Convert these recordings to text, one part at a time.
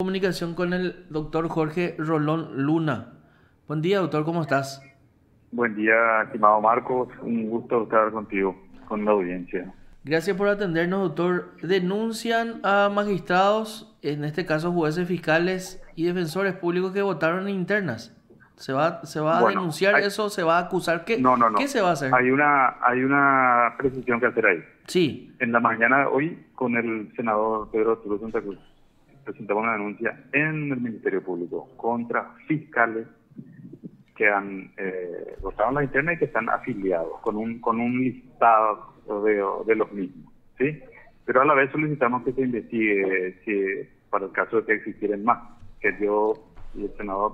Comunicación con el doctor Jorge Rolón Luna. Buen día, doctor, ¿cómo estás? Buen día, estimado Marcos. Un gusto estar contigo, con la audiencia. Gracias por atendernos, doctor. Denuncian a magistrados, en este caso jueces fiscales y defensores públicos que votaron en internas. ¿Se va a Bueno, denunciar eso? ¿Se va a acusar? no, no, ¿Qué no. se va a hacer? Hay una precisión que hacer ahí. Sí. En la mañana de hoy, con el senador Pedro Arturo Santa Cruz, presentamos una denuncia en el Ministerio Público contra fiscales que han votado en la interna y que están afiliados con un listado de los mismos, ¿sí? Pero a la vez solicitamos que se investigue si para el caso de que existieran más, que yo y el senador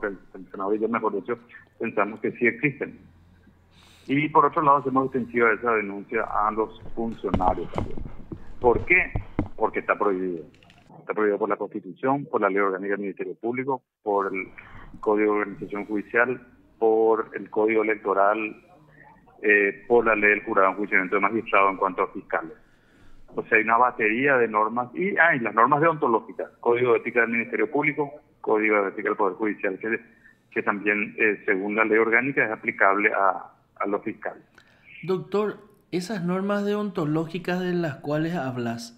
y yo, mejor dicho, pensamos que sí existen. Y por otro lado, hacemos extensiva esa denuncia a los funcionarios también. ¿Por qué? Porque está prohibido. Está prohibido por la Constitución, por la Ley Orgánica del Ministerio Público, por el Código de Organización Judicial, por el Código Electoral, por la Ley del Jurado en Enjuiciamiento de Magistrados en cuanto a fiscales. O sea, hay una batería de normas y las normas deontológicas, Código de Ética del Ministerio Público, Código de Ética del Poder Judicial, que también, según la Ley Orgánica, es aplicable a los fiscales. Doctor, esas normas deontológicas de las cuales hablas,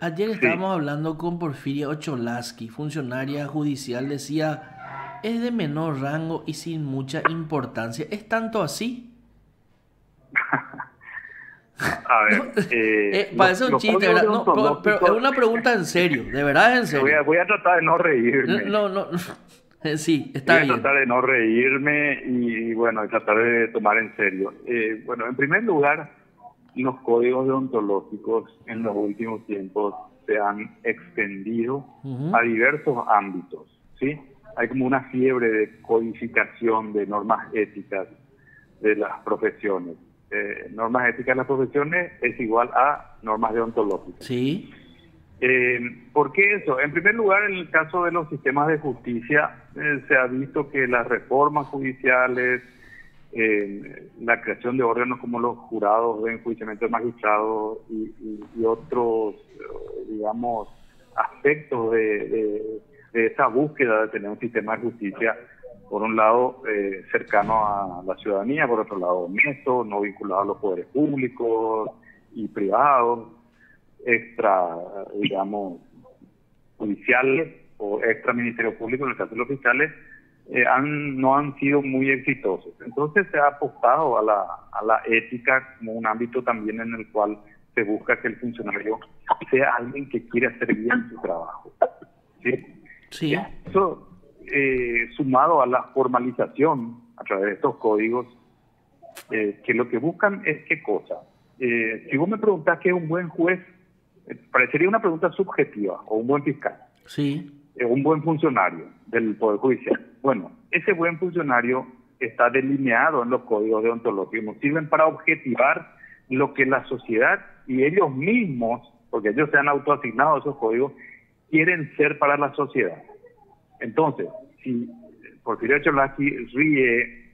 ayer Sí. estábamos hablando con Porfiria Ocholaski, funcionaria judicial, decía, es de menor rango y sin mucha importancia. ¿Es tanto así? A ver, Parece un los chiste, códigos ¿verdad? No, pero es deontológicos, una pregunta en serio, de verdad es en voy serio. a, voy a tratar de no reírme. No, no, sí, Voy está a bien. tratar de no reírme y bueno, tratar de tomar en serio. Bueno, en primer lugar, los códigos deontológicos en los últimos tiempos se han extendido a Ujú. diversos ámbitos, ¿sí? Hay como una fiebre de codificación de normas éticas de las profesiones. Normas éticas de las profesiones es igual a normas deontológicas. Sí, ¿Por qué eso? En primer lugar, en el caso de los sistemas de justicia, se ha visto que las reformas judiciales, la creación de órganos como los jurados de enjuiciamiento de magistrados y otros, digamos, aspectos de esa búsqueda de tener un sistema de justicia, por un lado, cercano a la ciudadanía, por otro lado, honesto, no vinculado a los poderes públicos y privados, extra, digamos, judiciales o extra ministerio público, en el caso de los fiscales, no han sido muy exitosos. Entonces se ha apostado a la ética como un ámbito también en el cual se busca que el funcionario sea alguien que quiere hacer bien su trabajo, ¿sí? sí. Eso, sumado a la formalización a través de estos códigos, que lo que buscan es qué cosa. Si vos me preguntás qué es un buen juez, parecería una pregunta subjetiva, o un buen fiscal, Sí, un buen funcionario del Poder Judicial. Bueno, ese buen funcionario está delineado en los códigos deontológicos, sirven para objetivar lo que la sociedad y ellos mismos, porque ellos se han autoasignado esos códigos, quieren ser para la sociedad. Entonces, si Porfirio Ocholaski ríe,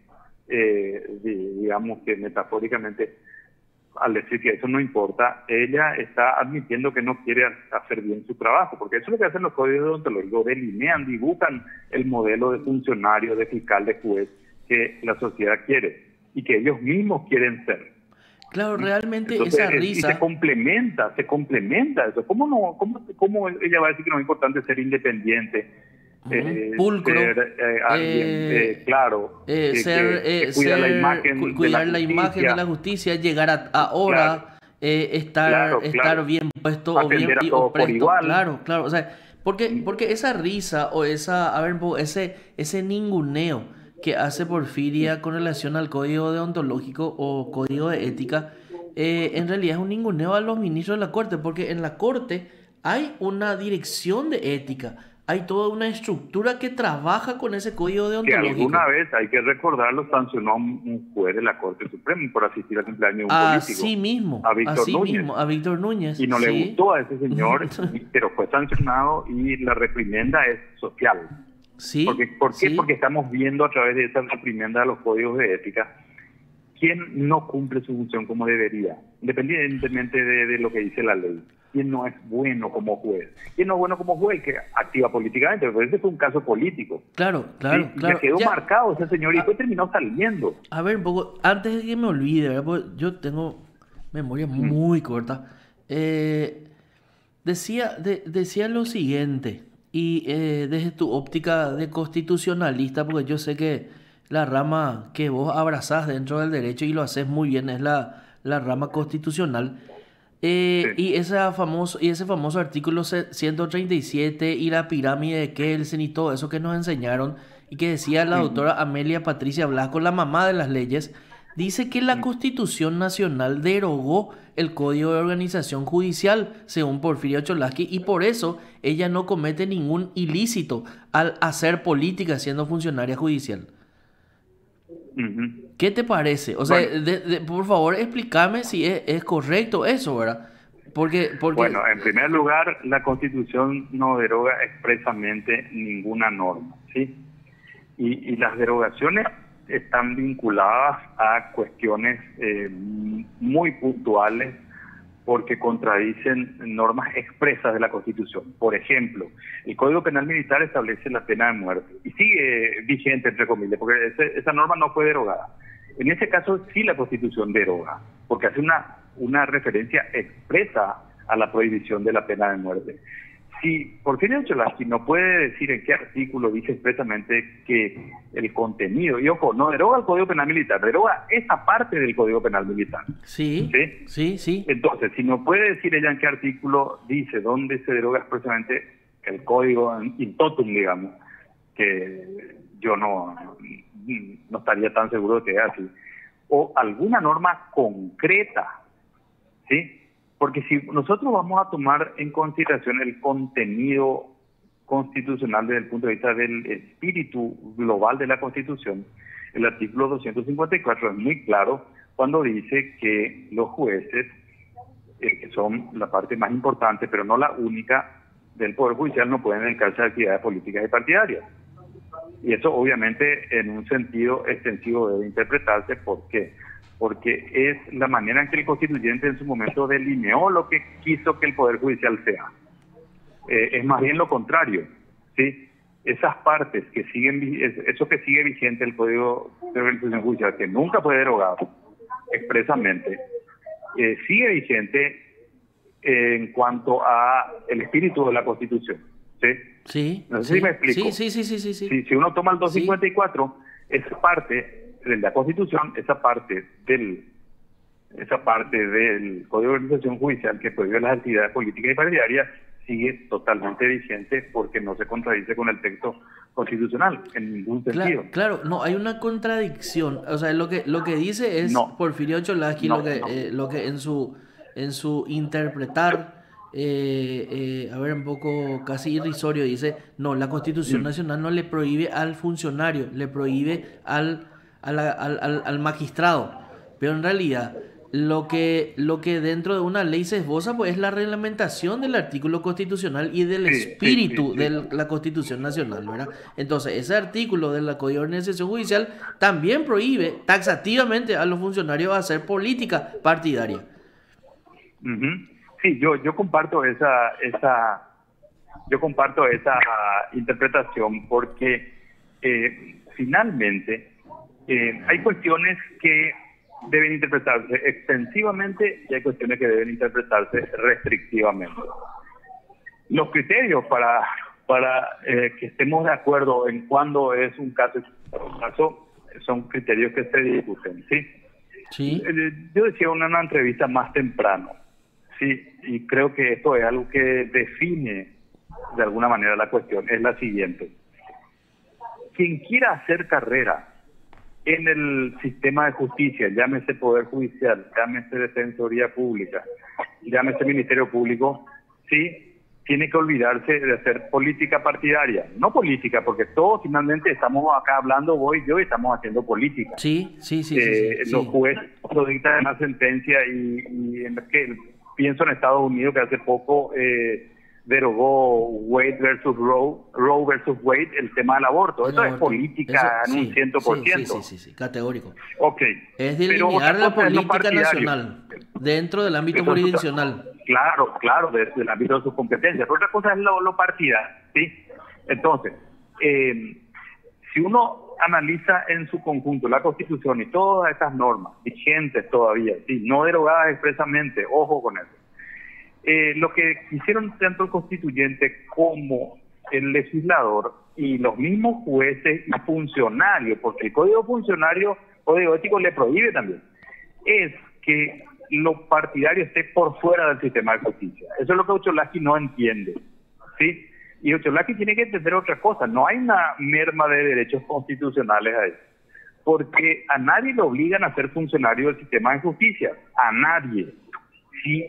digamos que metafóricamente, al decir que eso no importa, ella está admitiendo que no quiere hacer bien su trabajo, porque eso es lo que hacen los códigos deontológicos, delinean, dibujan el modelo de funcionario, de fiscal, de juez que la sociedad quiere y que ellos mismos quieren ser. claro, realmente Entonces, esa y se risa, complementa eso. ¿Cómo ella va a decir que no es importante ser independiente, pulcro, ser alguien, eh, claro, que cuida la imagen de la cuidar la imagen de la justicia? justicia, llegar a Claro, hora, estar, claro, estar claro. bien puesto o bien Atender a o todos por presto, igual. claro, claro, o sea, porque esa risa o esa, a ver, ese ninguneo que hace Porfiria con relación al código deontológico o código de ética, en realidad es un ninguneo a los ministros de la corte, porque en la corte hay una dirección de ética, hay toda una estructura que trabaja con ese código Que alguna deontológico. vez, hay que recordarlo, sancionó a un juez de la Corte Suprema por asistir al cumpleaños de un político, a Víctor Así Núñez. mismo, a Víctor Núñez, Y no le sí. gustó a ese señor, pero fue sancionado y la reprimenda es social. Sí, ¿Por qué? sí, Porque estamos viendo a través de esa reprimenda de los códigos de ética quién no cumple su función como debería, independientemente de lo que dice la ley. quién no es bueno como juez. ¿Quién no es bueno como juez? Que activa políticamente, pero ese fue un caso político. Claro, ¿Sí? claro. Ya quedó marcado ese señor y después terminó saliendo. A ver, un poco, antes de que me olvide, ¿verdad? Porque yo tengo memoria muy corta. Decía lo siguiente, y desde tu óptica de constitucionalista, porque yo sé que la rama que vos abrazás dentro del derecho y lo haces muy bien es la rama constitucional. Sí. Y ese famoso artículo 137 y la pirámide de Kelsen y todo eso que nos enseñaron y que decía la Ujú, doctora Amelia Patricia Blasco, la mamá de las leyes, dice que la ujú. Constitución Nacional derogó el Código de Organización Judicial, según Porfirio Cholaski, y por eso ella no comete ningún ilícito al hacer política siendo funcionaria judicial. Ujú. ¿Qué te parece? O sea, Bueno, por favor, explícame si es correcto eso, ¿verdad? Porque, bueno, en primer lugar, la Constitución no deroga expresamente ninguna norma, ¿sí? Y las derogaciones están vinculadas a cuestiones muy puntuales porque contradicen normas expresas de la Constitución. Por ejemplo, el Código Penal Militar establece la pena de muerte y sigue vigente, entre comillas, porque esa norma no fue derogada. En ese caso sí la Constitución deroga, porque hace una referencia expresa a la prohibición de la pena de muerte. Si Porfirio Cholaski no puede decir en qué artículo dice expresamente que el contenido, y ojo, no deroga el Código Penal Militar, deroga esa parte del Código Penal Militar. sí, ¿Sí? sí. Entonces, si no puede decir ella en qué artículo dice dónde se deroga expresamente el código in totum, digamos, que yo no estaría tan seguro de que es así, o alguna norma concreta, ¿sí? Porque si nosotros vamos a tomar en consideración el contenido constitucional desde el punto de vista del espíritu global de la Constitución, el artículo 254 es muy claro cuando dice que los jueces, que son la parte más importante, pero no la única, del Poder Judicial, no pueden dedicarse a actividades políticas y partidarias. Y eso obviamente en un sentido extensivo debe interpretarse. ¿Por qué? Porque es la manera en que el constituyente en su momento delineó lo que quiso que el Poder Judicial sea. Es más bien lo contrario, ¿sí? Esas partes que siguen, eso que sigue vigente el Código de Organización Judicial, que nunca fue derogado expresamente, sigue vigente en cuanto a el espíritu de la Constitución, ¿sí? Sí, No sé sí, si me explico. sí. Si uno toma el Sí, 254, esa parte de la Constitución, esa parte del Código de Organización Judicial que prohíbe las actividades políticas y partidarias sigue totalmente vigente porque no se contradice con el texto constitucional en ningún sentido. claro, no, hay una contradicción. O sea, lo que dice es No, Porfirio Cholaski, no, no. lo que en su interpretar, a ver, un poco casi irrisorio, dice, no, la Constitución Mm. Nacional no le prohíbe al funcionario, le prohíbe al magistrado. Pero en realidad, lo que dentro de una ley se esboza, pues es la reglamentación del artículo constitucional y del espíritu de Sí. la Constitución Nacional, ¿verdad? Entonces, ese artículo de la Código de Organización Judicial también prohíbe taxativamente a los funcionarios hacer política partidaria. Ujú. Sí, yo comparto yo comparto esa interpretación porque finalmente hay cuestiones que deben interpretarse extensivamente y hay cuestiones que deben interpretarse restrictivamente. Los criterios para que estemos de acuerdo en cuándo es un caso son criterios que se discuten, ¿sí? Sí, Yo decía en una entrevista más temprano, sí, y creo que esto es algo que define de alguna manera la cuestión, es la siguiente. Quien quiera hacer carrera en el sistema de justicia, llámese Poder Judicial, llámese Defensoría Pública, llámese Ministerio Público, sí, tiene que olvidarse de hacer política partidaria. No política, porque todos finalmente estamos acá hablando, vos y yo, y estamos haciendo política. sí. Los jueces lo dictan en una sentencia y en que pienso en Estados Unidos, que hace poco derogó Wade versus Roe versus Wade, el tema del aborto. Eso es política en un 100%. Sí, categórico. Ok. Es Pero delinear otra la cosa es lo política partidario. nacional dentro del ámbito Eso es jurisdiccional. claro, del ámbito de sus competencias. Pero otra cosa es lo partidario, ¿sí? Entonces, si uno analiza en su conjunto la Constitución y todas estas normas vigentes todavía, ¿sí? No derogadas expresamente, ojo con eso. Lo que hicieron tanto el constituyente como el legislador y los mismos jueces y funcionarios, porque el código ético le prohíbe también, es que lo partidario esté por fuera del sistema de justicia. Eso es lo que Ocholaki no entiende, ¿sí? Y Ocholaki tiene que entender otra cosa. No hay una merma de derechos constitucionales ahí, porque a nadie le obligan a ser funcionario del sistema de justicia, a nadie. Si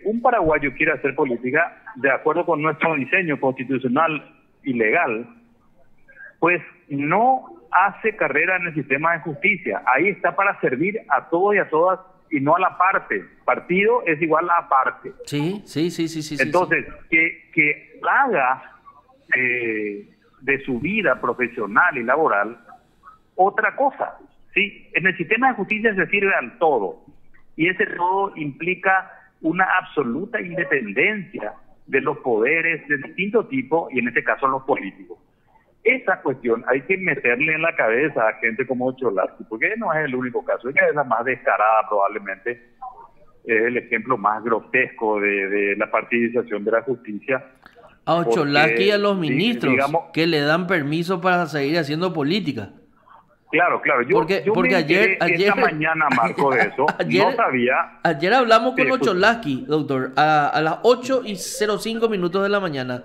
un paraguayo quiere hacer política de acuerdo con nuestro diseño constitucional y legal, pues no hace carrera en el sistema de justicia. Ahí está para servir a todos y a todas y no a la parte. Partido es igual a parte. Sí. Entonces, que haga de su vida profesional y laboral otra cosa. ¿Sí? En el sistema de justicia se sirve al todo. Y ese todo implica una absoluta independencia de los poderes de distinto tipo, y en este caso los políticos. Esa cuestión hay que meterle en la cabeza a gente como Ocholaki, porque no es el único caso, ella es la más descarada probablemente, es el ejemplo más grotesco de la partidización de la justicia. A Ocholaki y a los ministros, digamos, que le dan permiso para seguir haciendo política. Claro, yo porque me ayer esta mañana, Marco, de eso, no sabía. Ayer hablamos con Ocholaki, doctor, a las 8:05 de la mañana.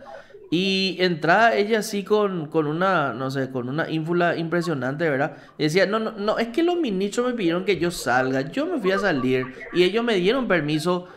Y entraba ella así con una, no sé, con una ínfula impresionante, ¿verdad? Y decía, no, es que los ministros me pidieron que yo salga, yo me fui a salir y ellos me dieron permiso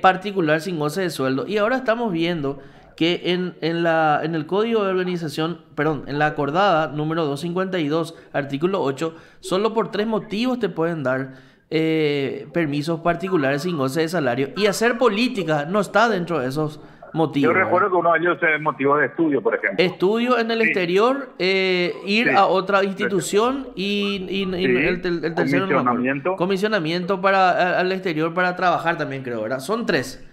particular sin goce de sueldo. Y ahora estamos viendo que en el Código de Organización, perdón, en la acordada número 252, artículo 8, solo por 3 motivos te pueden dar permisos particulares sin goce de salario. Y hacer política no está dentro de esos motivos. Yo recuerdo que uno de ellos es motivo de estudio, por ejemplo. Estudio en el exterior, ir a otra institución y el tercero, comisionamiento al exterior para trabajar también, creo, ¿verdad? Son tres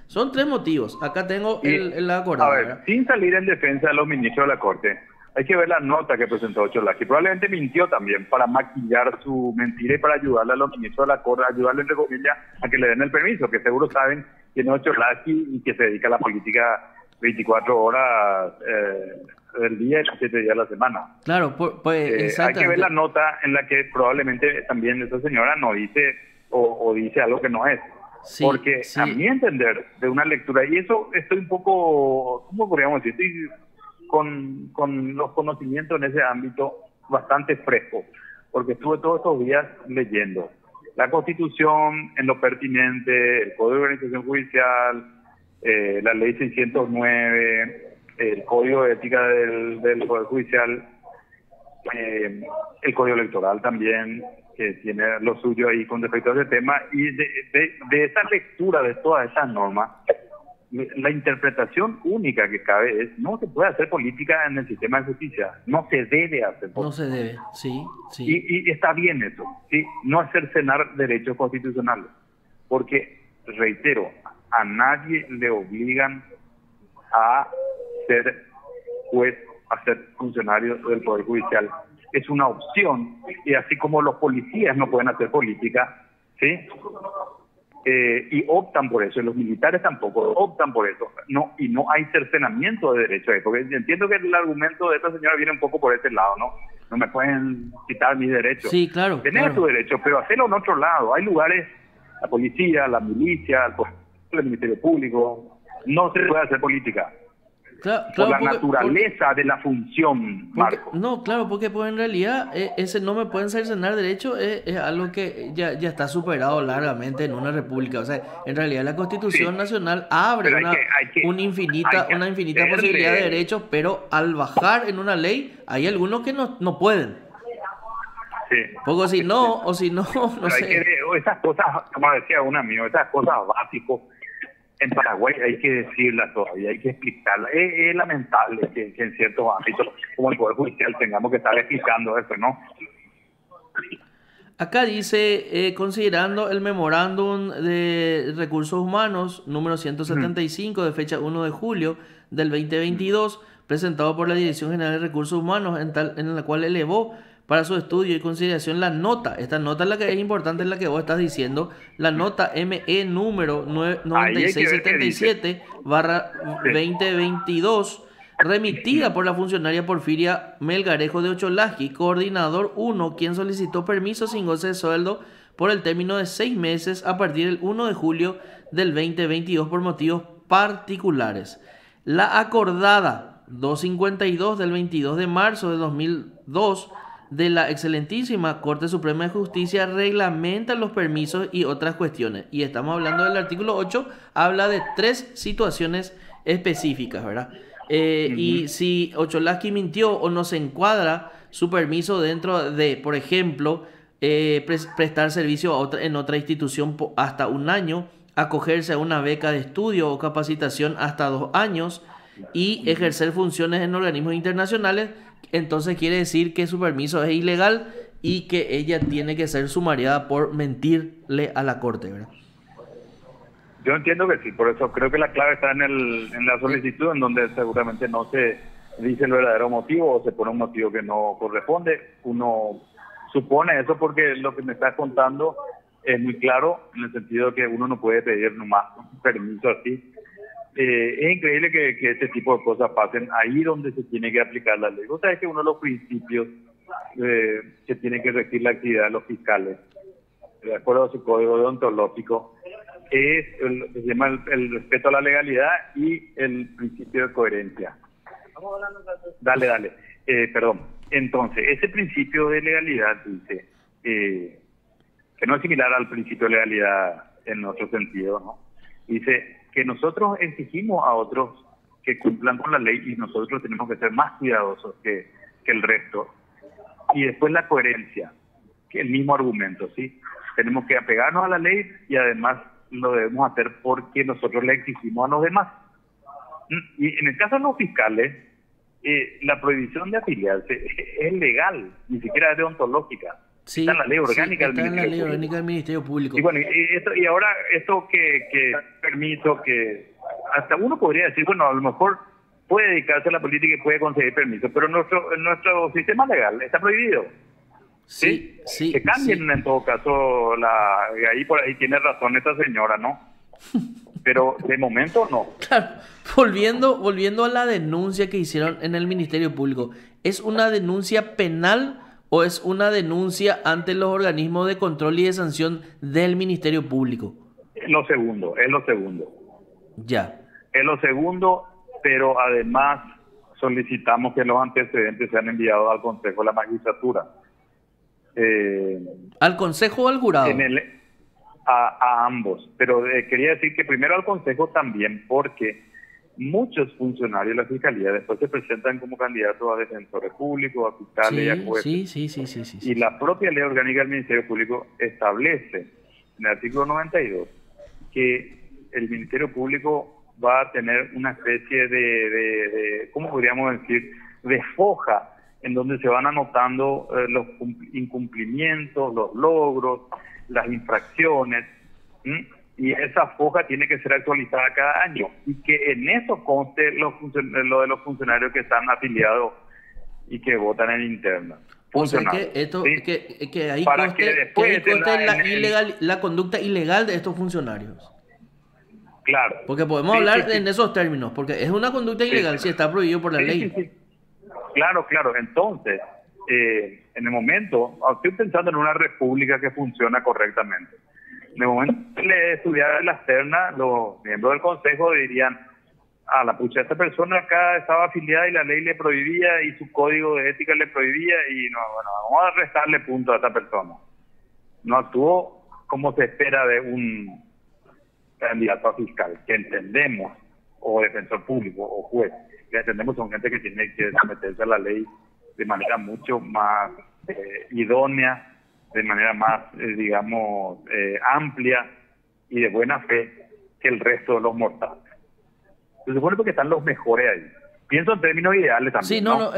motivos. Acá tengo el acordado. A ver, sin salir en defensa de los ministros de la Corte, hay que ver la nota que presentó Ocholaki. Probablemente mintió también para maquillar su mentira y para ayudarle a los ministros de la Corte, ayudarle entre comillas a que le den el permiso, que seguro saben que no es Ocholaki y que se dedica a la política 24 horas del día y 7 días a la semana. Claro, pues hay que ver la nota en la que probablemente también esa señora no dice o dice algo que no es. Sí, porque a mi entender de una lectura, y eso estoy un poco, ¿cómo podríamos decir? Estoy con los conocimientos en ese ámbito bastante frescos, porque estuve todos estos días leyendo la Constitución en lo pertinente, el Código de Organización Judicial, la Ley 609, el Código de Ética del Poder Judicial, el Código Electoral también, que tiene lo suyo ahí con respecto a ese tema, y de esa lectura de todas esas normas, la interpretación única que cabe es: no se puede hacer política en el sistema de justicia, no se debe hacer política. No se debe, sí. Y está bien eso, ¿sí? No cercenar derechos constitucionales, porque, reitero, a nadie le obligan a ser juez, a ser funcionario del Poder Judicial. Es una opción, y así como los policías no pueden hacer política, ¿sí? Y optan por eso, y los militares tampoco optan por eso, y no hay cercenamiento de derechos ahí, porque entiendo que el argumento de esta señora viene un poco por ese lado, no me pueden quitar mis derechos. Sí, claro. Tener tu derecho, pero hacerlo en otro lado. Hay lugares, la policía, la milicia, el Ministerio Público, no se puede hacer política. Por la naturaleza de la función, Marco. Porque en realidad ese no me pueden cercenar derecho es algo que ya está superado largamente en una república. O sea, en realidad la Constitución Nacional abre una infinita posibilidad de derechos, pero al bajar en una ley hay algunos que no pueden. Sí. Porque si no, no sé. Esas cosas, como decía un amigo, esas cosas básicas en Paraguay hay que decirlas todavía, hay que explicarlas. Es lamentable que en ciertos ámbitos, como el Poder Judicial, tengamos que estar explicando eso, ¿no? Acá dice, considerando el memorándum de recursos humanos número Ujú, 175 de fecha 1 de julio del ujú. 2022, presentado por la Dirección General de Recursos Humanos, en la cual elevó para su estudio y consideración la nota. Esta nota es la que es importante, es la que vos estás diciendo, la nota ME número Ahí hay que ver qué dice. 9677 barra Sí. 2022, remitida por la funcionaria Porfiria Melgarejo de Ocholaski, coordinador 1, quien solicitó permiso sin goce de sueldo por el término de 6 meses a partir del 1 de julio del 2022 por motivos particulares. La acordada 252 del 22 de marzo de 2002 de la excelentísima Corte Suprema de Justicia reglamenta los permisos y otras cuestiones. Y estamos hablando del artículo 8, habla de tres situaciones específicas, ¿verdad? Y Ujú. si Ocholaski mintió o no se encuadra su permiso dentro de, por ejemplo, prestar servicio en otra institución hasta un año, acogerse a una beca de estudio o capacitación hasta 2 años y Ujú. ejercer funciones en organismos internacionales, entonces quiere decir que su permiso es ilegal y que ella tiene que ser sumariada por mentirle a la corte, ¿verdad? Yo entiendo que sí, por eso creo que la clave está en la Eh, solicitud, en donde seguramente no se dice el verdadero motivo o se pone un motivo que no corresponde. Uno supone eso porque lo que me estás contando es muy claro, en el sentido de que uno no puede pedir nomás un permiso así. Es increíble que este tipo de cosas pasen ahí donde se tiene que aplicar la ley. O sea, es que uno de los principios que tiene que regir la actividad de los fiscales, de acuerdo a su código deontológico, es lo que se llama el respeto a la legalidad y el principio de coherencia. Dale, dale. Perdón. Entonces, ese principio de legalidad dice que no es similar al principio de legalidad en otro sentido, ¿no? Dice que nosotros exigimos a otros que cumplan con la ley y nosotros tenemos que ser más cuidadosos que el resto. Y después la coherencia, que el mismo argumento, ¿sí? Tenemos que apegarnos a la ley y además lo debemos hacer porque nosotros le exigimos a los demás. Y en el caso de los fiscales, la prohibición de afiliarse es legal, ni siquiera es deontológica. Está en la sí, ley sí, orgánica del está en la Ministerio ley orgánica Público. del Ministerio Y Público. bueno, y ahora esto que permiso, que hasta uno podría decir, bueno, a lo mejor puede dedicarse a la política y puede conseguir permiso, pero nuestro sistema legal está prohibido. Sí, ¿Sí? Que sí, cambien sí. en todo caso, ahí por ahí tiene razón esta señora, ¿no? Pero de momento no. Claro, volviendo a la denuncia que hicieron en el Ministerio Público, ¿es una denuncia penal o es una denuncia ante los organismos de control y de sanción del Ministerio Público? Es lo segundo, es lo segundo. Ya. Es lo segundo, pero además solicitamos que los antecedentes sean enviados al Consejo de la Magistratura. Eh, ¿Al Consejo o al en jurado? el, a ambos, pero quería decir que primero al Consejo también, porque muchos funcionarios de la Fiscalía después se presentan como candidatos a defensores públicos, a fiscales y a Sí, jueces. sí, sí, sí, sí, sí, Y sí, sí. la propia ley orgánica del Ministerio Público establece en el artículo 92 que el Ministerio Público va a tener una especie de ¿cómo podríamos decir?, de foja en donde se van anotando los incumplimientos, los logros, las infracciones, ¿m? Y esa foja tiene que ser actualizada cada año y que en eso conste lo de los funcionarios que están afiliados y que votan en interna, O sea que funcionarios, esto, ¿sí? que ahí Para que conste, que ahí después conste la conducta ilegal de estos funcionarios. claro, Porque podemos sí, sí, hablar en sí, esos términos, porque es una conducta sí, ilegal si está prohibido por la sí, sí, ley. sí, claro, claro. Entonces, en el momento, estoy pensando en una república que funciona correctamente. En el momento de estudiar las ternas, los miembros del consejo dirían, la pucha, esta persona acá estaba afiliada y la ley le prohibía y su código de ética le prohibía y no, bueno, vamos a restarle punto a esta persona. No actuó como se espera de un candidato a fiscal, que entendemos, o defensor público, o juez, que entendemos son gente que tiene que someterse a la ley de manera mucho más idónea, de manera más, digamos, amplia y de buena fe que el resto de los mortales. Se supone que están los mejores ahí. Pienso en términos ideales Sí, también, no, ¿no? no,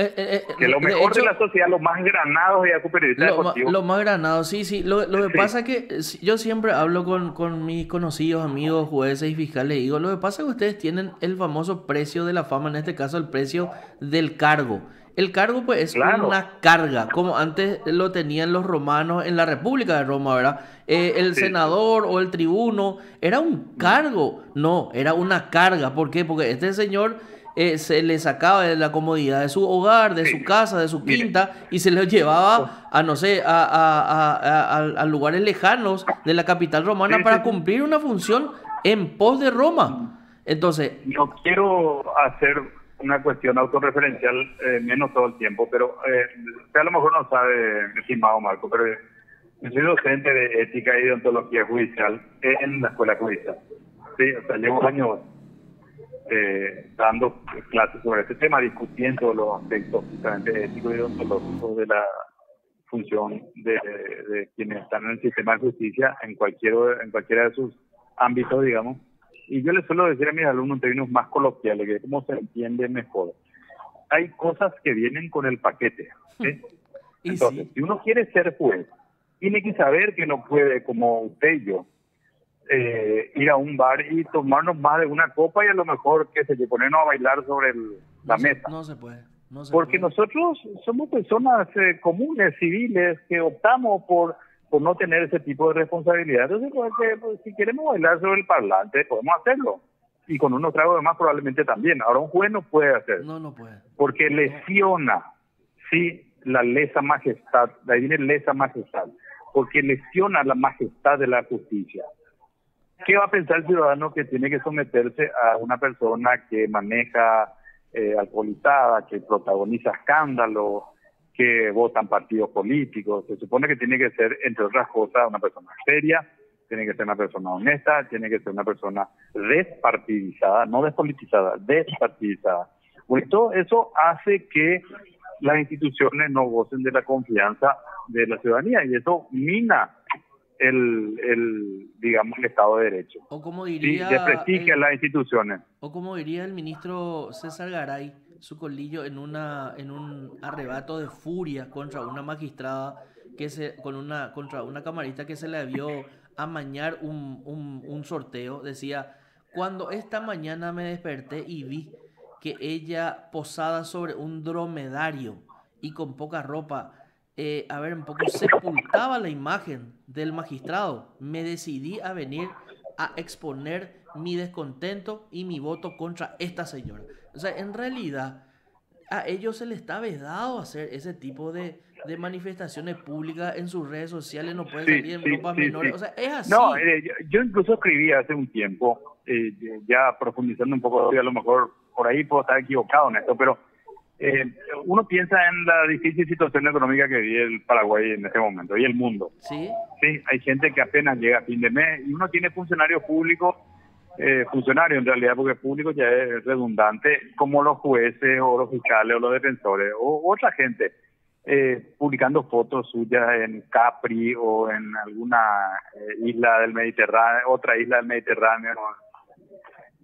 Que lo de mejor de hecho, la sociedad, lo más granado es periodista deportivo. lo más granado, sí, sí. Lo que Sí, pasa es que yo siempre hablo con mis conocidos, amigos, jueces y fiscales, y digo, lo que pasa es que ustedes tienen el famoso precio de la fama, en este caso el precio del cargo. El cargo pues es claro, una carga, como antes lo tenían los romanos en la República de Roma, ¿verdad? El sí, sí. senador o el tribuno era un Mm, cargo, no, era una carga. ¿Por qué? Porque este señor se le sacaba de la comodidad de su hogar, de sí, su casa, de su mire, quinta y se lo oh, llevaba a, no sé, a lugares lejanos de la capital sí, romana sí, para sí. cumplir una función en pos de Roma. Entonces, No quiero hacer una cuestión autorreferencial, menos todo el tiempo, pero usted a lo mejor no sabe, estimado Marco, pero yo soy docente de ética y deontología judicial en la escuela judicial. Sí, o sea, llevo años dando clases sobre este tema, discutiendo los aspectos justamente éticos y deontológicos de la función de quienes están en el sistema de justicia en cualquiera de sus ámbitos, digamos. Y yo les suelo decir a mis alumnos en términos más coloquiales, que cómo se entiende mejor. Hay cosas que vienen con el paquete, ¿sí? y Entonces, sí, si uno quiere ser juez, tiene que saber que no puede, como usted y yo, ir a un bar y tomarnos más de una copa y a lo mejor, que se ponernos a bailar sobre la mesa. no se puede, no se Porque puede. nosotros somos personas comunes, civiles, que optamos por no tener ese tipo de responsabilidad. Entonces, pues, si queremos bailar sobre el parlante, podemos hacerlo. Y con unos tragos de más probablemente también. Ahora, un juez no puede hacer, No, no puede. porque No. lesiona, sí, la lesa majestad, de ahí viene lesa majestad, porque lesiona la majestad de la justicia. ¿Qué va a pensar el ciudadano que tiene que someterse a una persona que maneja alcoholizada, que protagoniza escándalos, que votan partidos políticos? Se supone que tiene que ser, entre otras cosas, una persona seria, tiene que ser una persona honesta, tiene que ser una persona despartidizada, no despolitizada, despartidizada. Pues todo eso hace que las instituciones no gocen de la confianza de la ciudadanía y eso mina digamos, el Estado de Derecho. O como Sí, diría desprestigia el, las instituciones. o como diría el ministro César Garay, su colillo en un arrebato de furia contra una magistrada contra una camarista que se le vio amañar un sorteo, decía, cuando esta mañana me desperté y vi que ella posada sobre un dromedario y con poca ropa, a ver, un poco sepultaba la imagen del magistrado, me decidí a venir a exponer mi descontento y mi voto contra esta señora. O sea, en realidad a ellos se les está vedado hacer ese tipo de manifestaciones públicas en sus redes sociales, no pueden Sí, salir en sí, ropas sí, menores, sí. o sea, es No, así. yo incluso escribí hace un tiempo, ya profundizando un poco, a lo mejor por ahí puedo estar equivocado en esto, pero eh, uno piensa en la difícil situación económica que vive el Paraguay en este momento y el mundo. ¿Sí? Sí, hay gente que apenas llega a fin de mes y uno tiene funcionarios públicos, funcionarios en realidad, porque público ya es redundante, como los jueces o los fiscales o los defensores o otra gente, publicando fotos suyas en Capri o en alguna isla del Mediterráneo, otra isla del Mediterráneo,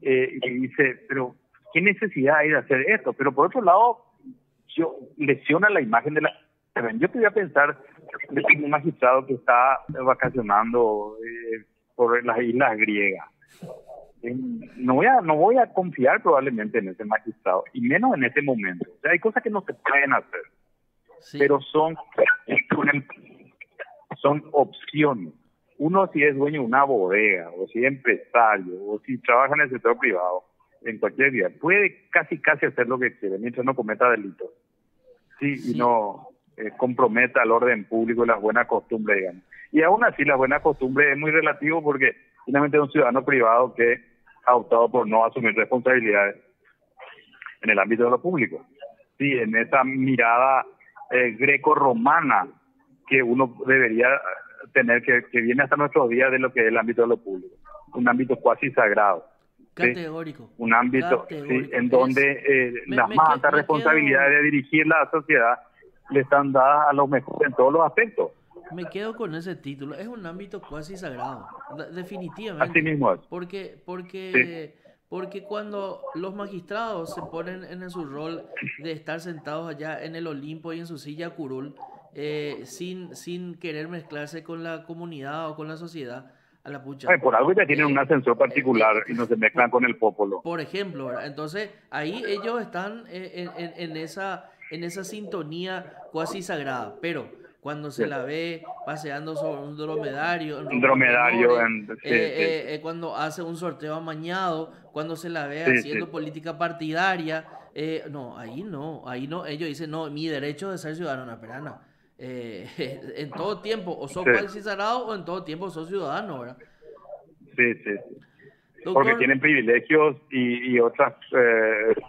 y dice, pero ¿qué necesidad hay de hacer esto? Pero por otro lado, yo lesiona la imagen de la... Yo podría pensar en un magistrado que está vacacionando por las islas griegas. No voy a confiar probablemente en ese magistrado, y menos en ese momento. O sea, hay cosas que no se pueden hacer, Sí. pero son opciones. Uno, si es dueño de una bodega, o si es empresario, o si trabaja en el sector privado, en cualquier día, puede casi hacer lo que quiere mientras no cometa delitos. Sí, y Sí. no comprometa el orden público y las buenas costumbres, digamos. Y aún así, la buena costumbre es muy relativo porque finalmente es un ciudadano privado que ha optado por no asumir responsabilidades en el ámbito de lo público. Sí, en esa mirada greco-romana que uno debería tener, que viene hasta nuestros días de lo que es el ámbito de lo público. Un ámbito cuasi sagrado. ¿Sí? Categórico. Un ámbito, sí, Categórico. en donde las más altas responsabilidades de dirigir la sociedad le están dadas a los mejores en todos los aspectos. Me quedo con ese título. Es un ámbito cuasi sagrado. Así Definitivamente. mismo es. Porque, Sí, porque, porque cuando los magistrados se ponen en su rol de estar sentados allá en el Olimpo y en su silla curul, sin querer mezclarse con la comunidad o con la sociedad, a la pucha. Por algo ya tienen un ascensor particular y no se mezclan con el popolo. Por ejemplo, ¿verdad? Entonces ahí ellos están en esa sintonía cuasi sagrada, pero cuando se la ve paseando sobre un dromedario, Un dromedario, cuando hace un sorteo amañado, cuando se la ve Sí, haciendo sí. política partidaria, no, ahí no, ellos dicen, no, mi derecho de ser ciudadano, no, espera, no. En todo tiempo, o sos Sí. cuasi sagrado o en todo tiempo sos ciudadano, ¿verdad? Sí, sí, sí. Porque Doctor, tienen privilegios y otras,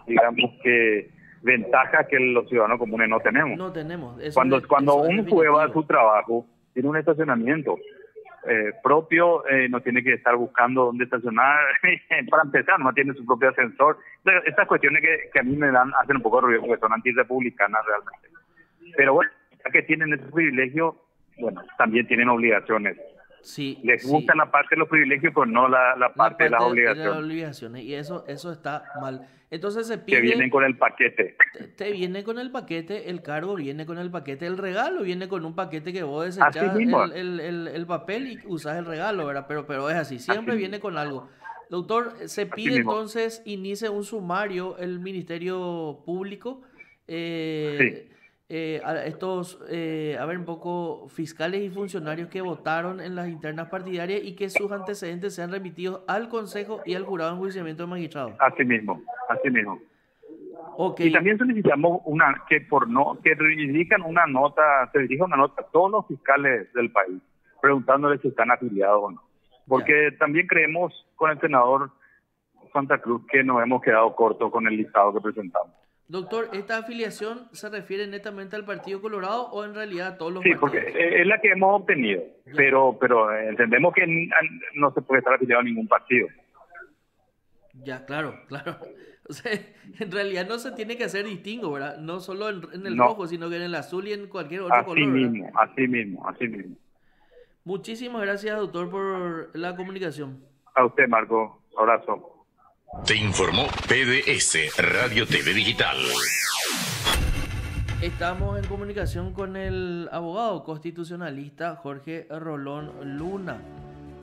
digamos que ventajas que los ciudadanos comunes no tenemos. no tenemos. Cuando Eso es un juez va a definitivo. su trabajo, tiene un estacionamiento propio, no tiene que estar buscando dónde estacionar. Para empezar, no tiene su propio ascensor. Entonces, estas cuestiones que a mí hacen un poco de ruido porque son antirrepublicanas realmente. Pero bueno, ya que tienen ese privilegio, bueno, también tienen obligaciones. Sí, Les sí. gusta la parte de los privilegios, pero no la parte de las de las obligaciones obligaciones. Y eso está mal. Entonces se que vienen pide, con el paquete. te viene con el paquete, el cargo viene con el paquete, el regalo viene con un paquete que vos Así desechás mismo. el papel y usás el regalo, ¿verdad? Pero es así, siempre Así viene con algo. Doctor, se Así pide mismo. entonces inicie un sumario el Ministerio Público, Sí. a estos, a ver, un poco fiscales y funcionarios que votaron en las internas partidarias y que sus antecedentes sean remitidos al Consejo y al Jurado de Enjuiciamiento de Magistrados. Así mismo. Así mismo. Ok, Y también solicitamos que dirijan una nota, se dirija una nota a todos los fiscales del país, preguntándoles si están afiliados o no. Porque también creemos con el senador Santa Cruz que nos hemos quedado cortos con el listado que presentamos. doctor, ¿esta afiliación se refiere netamente al Partido Colorado o en realidad a todos los Sí, partidos? porque es la que hemos obtenido, pero entendemos que no se puede estar afiliado a ningún partido. Ya, claro, claro. O sea, en realidad no se tiene que hacer distingo, ¿verdad? No solo en el No, rojo, sino que en el azul y en cualquier otro color, ¿verdad? así mismo, así mismo. Muchísimas gracias, doctor, por la comunicación. A usted, Marco, abrazo. Te informó PDS Radio TV Digital. Estamos en comunicación con el abogado constitucionalista Jorge Rolón Luna.